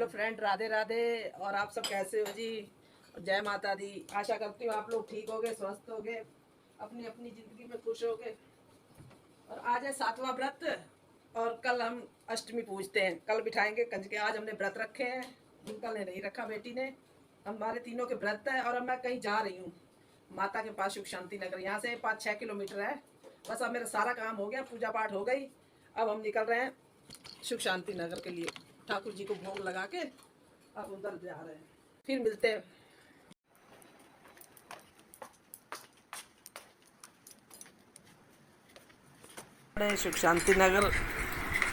Friend, Radhe Radhe. और आप सब कैसे हो जी? जय माता दी। आशा करती हूँ आप लोग ठीक होगे, स्वस्थ होगे, अपनी अपनी जिंदगी में खुश होगे। और आज है 7वां व्रत और कल हम अष्टमी पूजते हैं। कल बिठाएंगे कंजके। आज हमने व्रत रखे हैं, कल ने नहीं रखा बेटी ने। हमारे तीनों के व्रत है। और अब मैं कहीं जा रही हूँ माता के पास, सुख शांति नगर। यहाँ से 5-6 किलोमीटर है। बस अब मेरा सारा काम हो गया, पूजा पाठ हो गई। अब हम निकल रहे हैं सुख शांति नगर के लिए। ठाकुर जी को भोग लगा के अब उधर जा रहे हैं। फिर मिलते हैं। सुख शांति नगर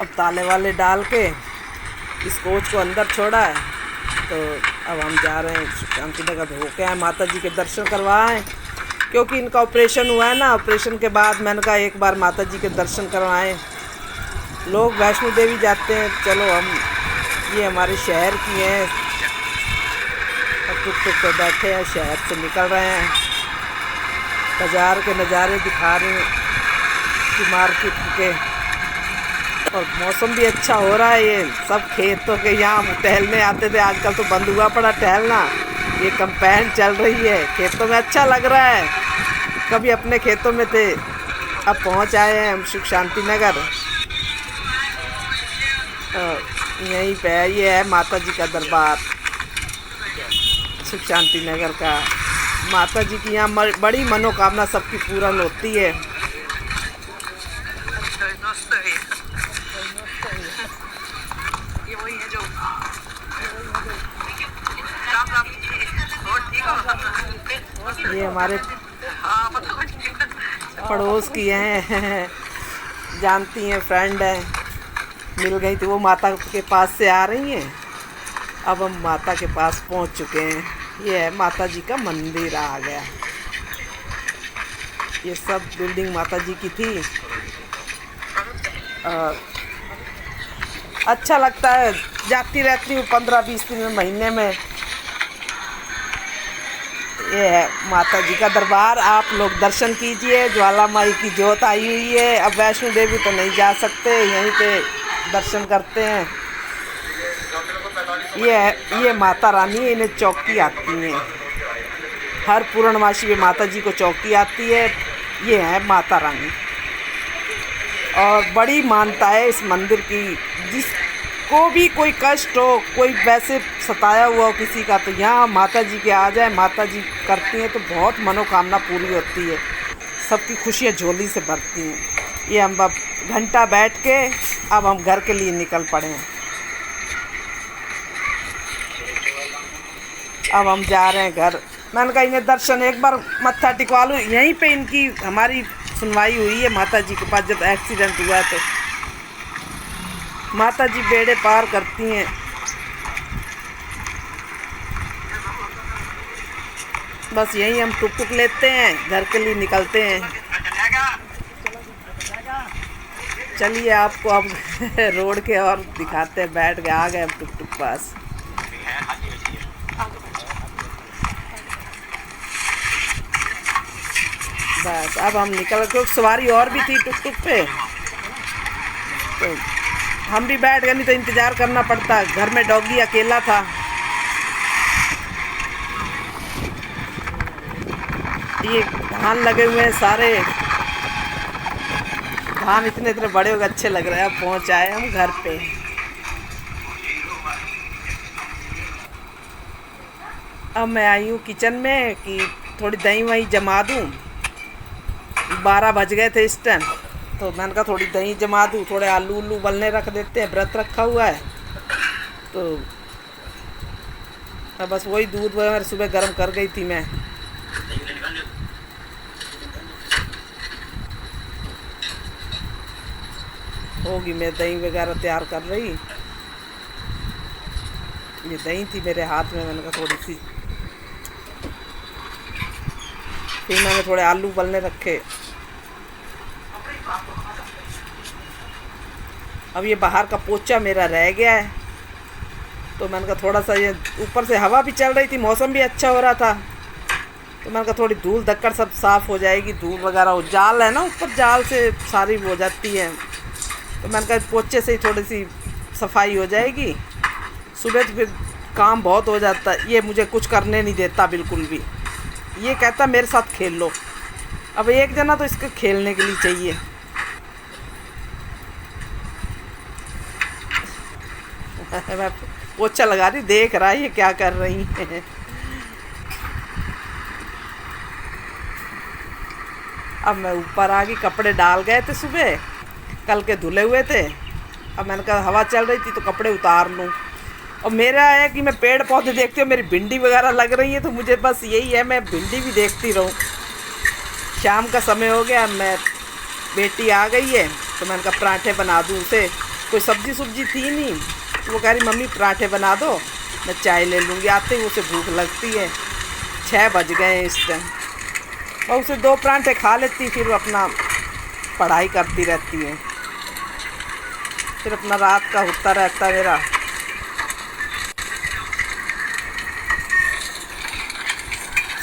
अब ताले वाले डाल के इस कोच को अंदर छोड़ा है। तो अब हम जा रहे हैं सुख शांति नगर। होके आए, माता जी के दर्शन करवाएं, क्योंकि इनका ऑपरेशन हुआ है ना। ऑपरेशन के बाद मैंने कहा एक बार माता जी के दर्शन करवाएं। लोग वैष्णो देवी जाते हैं, चलो हम ये हमारे शहर की हैं। अब टुक पे बैठे हैं, शहर से निकल रहे हैं। बाजार के नज़ारे दिखा रहे हैं कि मार्केट के। और मौसम भी अच्छा हो रहा है। ये सब खेतों के यहाँ टहलने आते थे, आजकल तो बंद हुआ पड़ा टहलना। ये कैंपेन चल रही है खेतों में, अच्छा लग रहा है। कभी अपने खेतों में थे, अब पहुँच आए हैं हम सुख शांति नगर। यहीं पे ये है माता जी का दरबार, सुख शांति नगर का। माता जी की यहाँ बड़ी मनोकामना सबकी पूर्ण होती है। ये हमारे पड़ोस की हैं, जानती हैं, फ्रेंड है, मिल गई थी। वो माता के पास से आ रही हैं। अब हम माता के पास पहुंच चुके हैं। ये है माता जी का मंदिर आ गया। ये सब बिल्डिंग माता जी की थी। अच्छा लगता है, जाती रहती हूँ 15-20 दिन में, महीने में। ये है माता जी का दरबार। आप लोग दर्शन कीजिए। ज्वाला माई की जोत आई हुई है। अब वैष्णो देवी तो नहीं जा सकते, यहीं पे दर्शन करते हैं। ये माता रानी, इन्हें चौकी आती है। हर पूर्णमासी में माता जी को चौकी आती है। ये है माता रानी। और बड़ी मान्यता है इस मंदिर की। जिसको भी कोई कष्ट हो, कोई वैसे सताया हुआ हो किसी का, तो यहाँ माता जी के आ जाए, माता जी करती हैं तो बहुत मनोकामना पूरी होती है। सबकी खुशियाँ झोली से भरती हैं। ये हम अब घंटा बैठ के अब हम घर के लिए निकल पड़े हैं। अब हम जा रहे हैं घर। मैंने कहा इन्हें दर्शन एक बार मत्था टिकवा लूँ। यहीं पे इनकी हमारी सुनवाई हुई है माता जी के पास। जब एक्सीडेंट हुआ तो माता जी बेड़े पार करती हैं। बस यहीं हम टुक टुक लेते हैं, घर के लिए निकलते हैं। चलिए आपको अब रोड के और दिखाते हैं। बैठ गए, आ गए हम टुक टुक पास। बस अब हम निकल, क्योंकि सवारी और भी थी टुक टुक पे, तो हम भी बैठ गए। नहीं तो इंतज़ार करना पड़ता। घर में डॉगी अकेला था। ये धान लगे हुए हैं सारे। धान इतने इतने बड़े हो गए, अच्छे लग रहे हैं। अब पहुँच आए हम घर पे। अब मैं आई हूँ किचन में कि थोड़ी दही वही जमा दूँ। 12 बज गए थे इस टाइम, तो मैंने कहा थोड़ी दही जमा दूँ, थोड़े आलू उल्लू उबलने रख देते हैं। व्रत रखा हुआ है तो अब बस वही दूध वगैरह सुबह गर्म कर गई थी मैं। होगी, मैं दही वगैरह तैयार कर रही। ये दही थी मेरे हाथ में, मैंने कहा थोड़ी सी। फिर मैंने थोड़े आलू उबलने रखे। अब ये बाहर का पोचा मेरा रह गया है, तो मैंने कहा थोड़ा सा, ये ऊपर से हवा भी चल रही थी, मौसम भी अच्छा हो रहा था, तो मैंने कहा थोड़ी धूल धक्कड़ सब साफ़ हो जाएगी। धूल वगैरह हो, जाल है ना ऊपर, जाल से सारी हो जाती है। तो मैंने कहा पोचे से ही थोड़ी सी सफाई हो जाएगी। सुबह तो फिर काम बहुत हो जाता है, ये मुझे कुछ करने नहीं देता बिल्कुल भी। ये कहता मेरे साथ खेल लो। अब एक जना तो इसको खेलने के लिए चाहिए। मैं पोछा लगा रही, देख रहा है ये क्या कर रही है। अब मैं ऊपर आ गई, कपड़े डाल गए थे सुबह, कल के धुले हुए थे। अब मैंने कहा हवा चल रही थी तो कपड़े उतार लूँ। और मेरा है कि मैं पेड़ पौधे देखती हूँ, मेरी भिंडी वगैरह लग रही है, तो मुझे बस यही है मैं भिंडी भी देखती रहूँ। शाम का समय हो गया, मैं बेटी आ गई है तो मैंने कहा पराठे बना दूँ उसे। कोई सब्जी थी नहीं, तो वो कह रही मम्मी पराठे बना दो, मैं चाय ले लूँगी। आते ही उसे भूख लगती है, 6 बज गए हैं इस टाइम। और उसे 2 पराठे खा लेती, फिर वो अपना पढ़ाई करती रहती है। फिर अपना रात का होता रहता मेरा।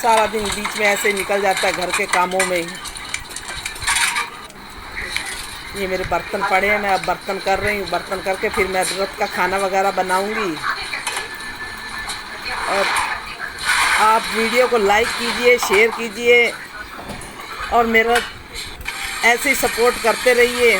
सारा दिन बीच में ऐसे निकल जाता है घर के कामों में। ये मेरे बर्तन पड़े हैं, मैं अब बर्तन कर रही हूँ। बर्तन करके फिर मैं रात का खाना वगैरह बनाऊँगी। और आप वीडियो को लाइक कीजिए, शेयर कीजिए और मेरा ऐसे ही सपोर्ट करते रहिए।